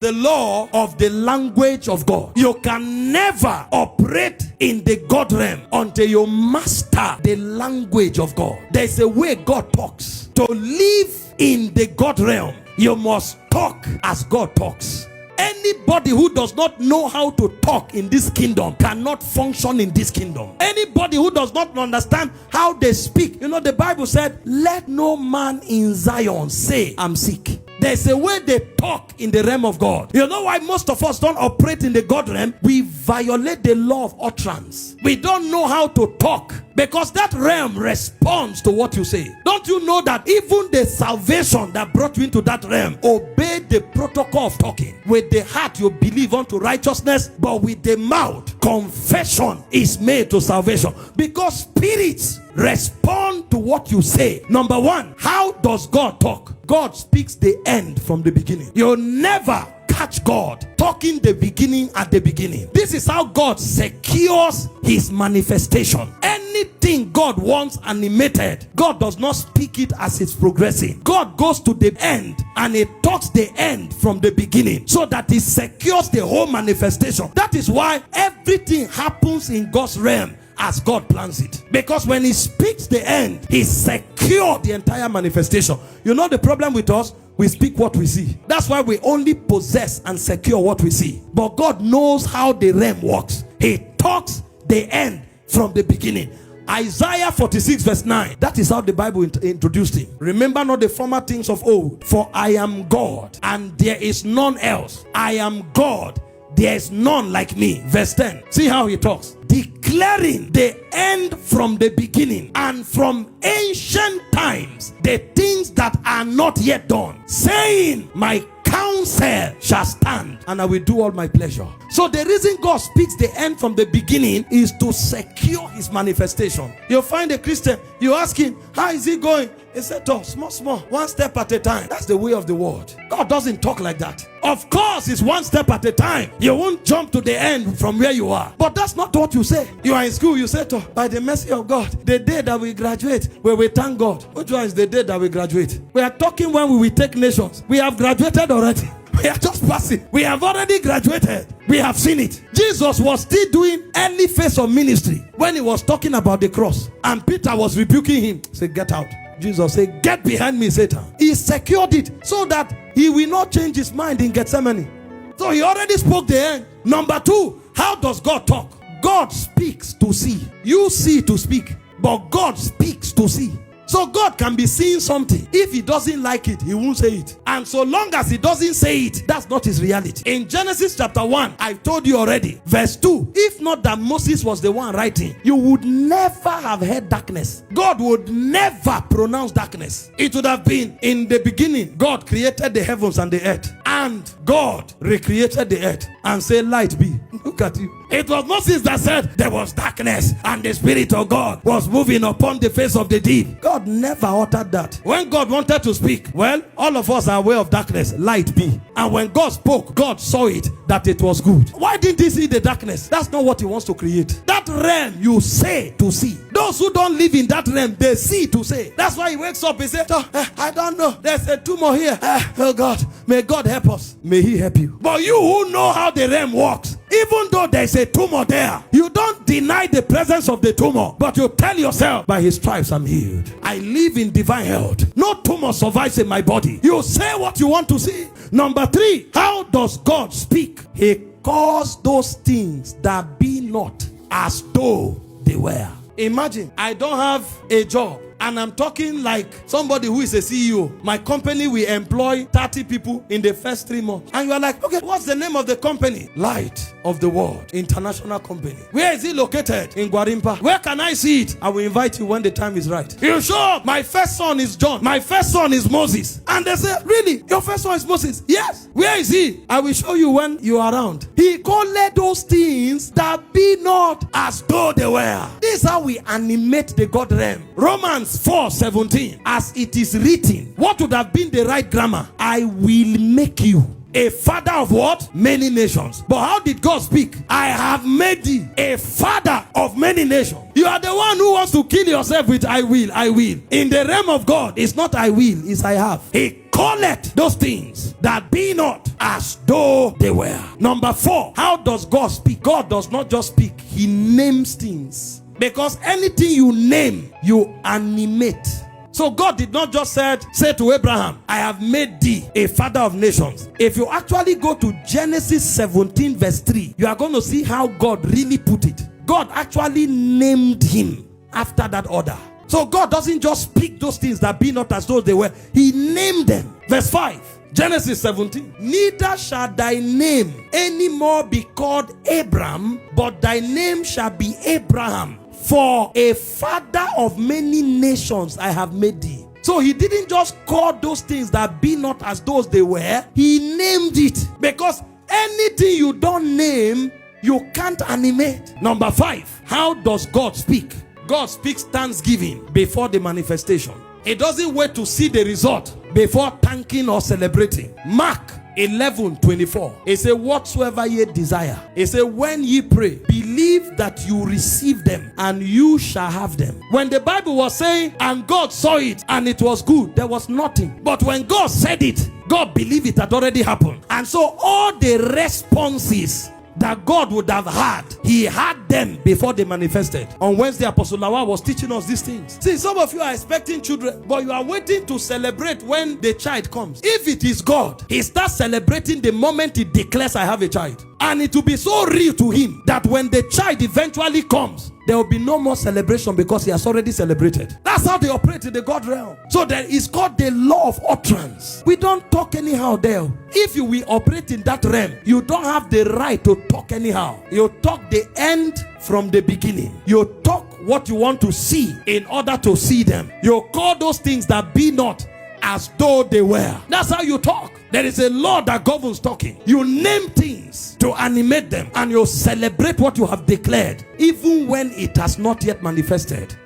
the law of the language of God. You can never operate in the God realm until you master the language of God. There's a way God talks. To live in the God realm, you must talk as God talks. Anybody who does not know how to talk in this kingdom cannot function in this kingdom. Anybody who does not understand how they speak, the Bible said, let no man in Zion say, I'm sick. There's a way they talk in the realm of God. You know why most of us don't operate in the God realm? We violate the law of utterance. We don't know how to talk because that realm responds to what you say. Don't you know that even the salvation that brought you into that realm obeyed the protocol of talking? With the heart you believe unto righteousness, but with the mouth confession is made to salvation, because spirits respond to what you say. Number one, how does God talk? God speaks the end from the beginning. You'll never catch God talking the beginning at the beginning. This is how God secures his manifestation. Anything God wants animated, God does not speak it as it's progressing. God goes to the end and he talks the end from the beginning so that he secures the whole manifestation. That is why everything happens in God's realm as God plans it, because when he speaks the end, he secured the entire manifestation. You know the problem with us? We speak what we see. That's why we only possess and secure what we see. But God knows how the realm works. He talks the end from the beginning. Isaiah 46 verse 9. That is how the Bible introduced him. Remember not the former things of old, for I am God and there is none else. I am God, there is none like me. Verse 10. See how he talks. Declaring the end from the beginning, and from ancient times the things that are not yet done, saying, my counsel shall stand, and I will do all my pleasure. So the reason God speaks the end from the beginning is to secure his manifestation. You'll find a Christian, you ask him, how is he going? He said, oh, small, one step at a time. That's the way of the world. God doesn't talk like that. Of course, it's one step at a time. You won't jump to the end from where you are. But that's not what you say. You are in school, you say, oh, by the mercy of God, the day that we graduate, we will thank God. Which one is the day that we graduate? We are talking when we will take nations. We have graduated already. We are just passing. We have already graduated. We have seen it. Jesus was still doing early phase of ministry when he was talking about the cross. And Peter was rebuking him. Say, get out. Jesus said, get behind me, Satan. He secured it so that he will not change his mind in Gethsemane. So he already spoke the end. Number two, how does God talk? God speaks to see. You see to speak, but God speaks to see. So God can be seeing something. If he doesn't like it, he won't say it. And so long as he doesn't say it, that's not his reality. In Genesis chapter 1, I told you already, verse 2, if not that Moses was the one writing, you would never have heard darkness. God would never pronounce darkness. It would have been, in the beginning, God created the heavens and the earth. And God recreated the earth and said, light be. Look at you. It was Moses that said there was darkness and the Spirit of God was moving upon the face of the deep. God never uttered that. When God wanted to speak, well, all of us are aware of darkness, light be. And when God spoke, God saw it that it was good. Why didn't he see the darkness? That's not what he wants to create. That realm you say to see. Those who don't live in that realm, they see to say. That's why he wakes up and says, I don't know, there's a tumor here. Oh God, may God help us. May he help you. But you who know how the realm works, even though there's a tumor there, you don't deny the presence of the tumor, but you tell yourself, by his stripes I'm healed. I live in divine health. No tumor survives in my body. You say what you want to see. Number 3, how does God speak? He calls those things that be not as though they were. Imagine, I don't have a job, and I'm talking like somebody who is a CEO. My company will employ 30 people in the first 3 months. And you are like, okay, what's the name of the company? Light of the World International Company. Where is it located? In Gwarimpa. Where can I see it? I will invite you when the time is right. You show up. My first son is John. My first son is Moses. And they say, really? Your first son is Moses? Yes. Where is he? I will show you when you are around. He called those things that be not as though they were. This is how we animate the God realm. Romans 4:17, as it is written. What would have been the right grammar? I will make you. a father of what? Many nations. But how did God speak? I have made thee a father of many nations. You are the one who wants to kill yourself with I will, I will. In the realm of God, it's not I will, it's I have. He calleth those things that be not as though they were. Number 4, how does God speak? God does not just speak, he names things. Because anything you name, you animate. So God did not just say to Abraham, I have made thee a father of nations. If you actually go to Genesis 17 verse 3, you are going to see how God really put it. God actually named him after that order. So God doesn't just speak those things that be not as though they were. He named them. Verse 5, Genesis 17. Neither shall thy name any more be called Abram, but thy name shall be Abraham. For a father of many nations I have made thee. So he didn't just call those things that be not as those they were. He named it. Because anything you don't name, you can't animate. Number 5, how does God speak? God speaks thanksgiving before the manifestation. He doesn't wait to see the result before thanking or celebrating. Mark 11:24. It says, whatsoever ye desire. It says, when ye pray, believe that you receive them and you shall have them. When the Bible was saying, and God saw it and it was good, there was nothing. But when God said it, God believed it had already happened. And so all the responses that God would have had, he had them before they manifested. On Wednesday, Apostle Lawal was teaching us these things. See, some of you are expecting children, but you are waiting to celebrate when the child comes. If it is God, he starts celebrating the moment he declares, I have a child. And it will be so real to him that when the child eventually comes, there will be no more celebration because he has already celebrated. That's how they operate in the God realm. So there is called the law of utterance. We don't talk anyhow there. If you will operate in that realm, you don't have the right to talk anyhow. You talk the end from the beginning. You talk what you want to see in order to see them. You call those things that be not as though they were. That's how you talk. There is a law that governs talking. You name things to animate them, and you celebrate what you have declared, even when it has not yet manifested.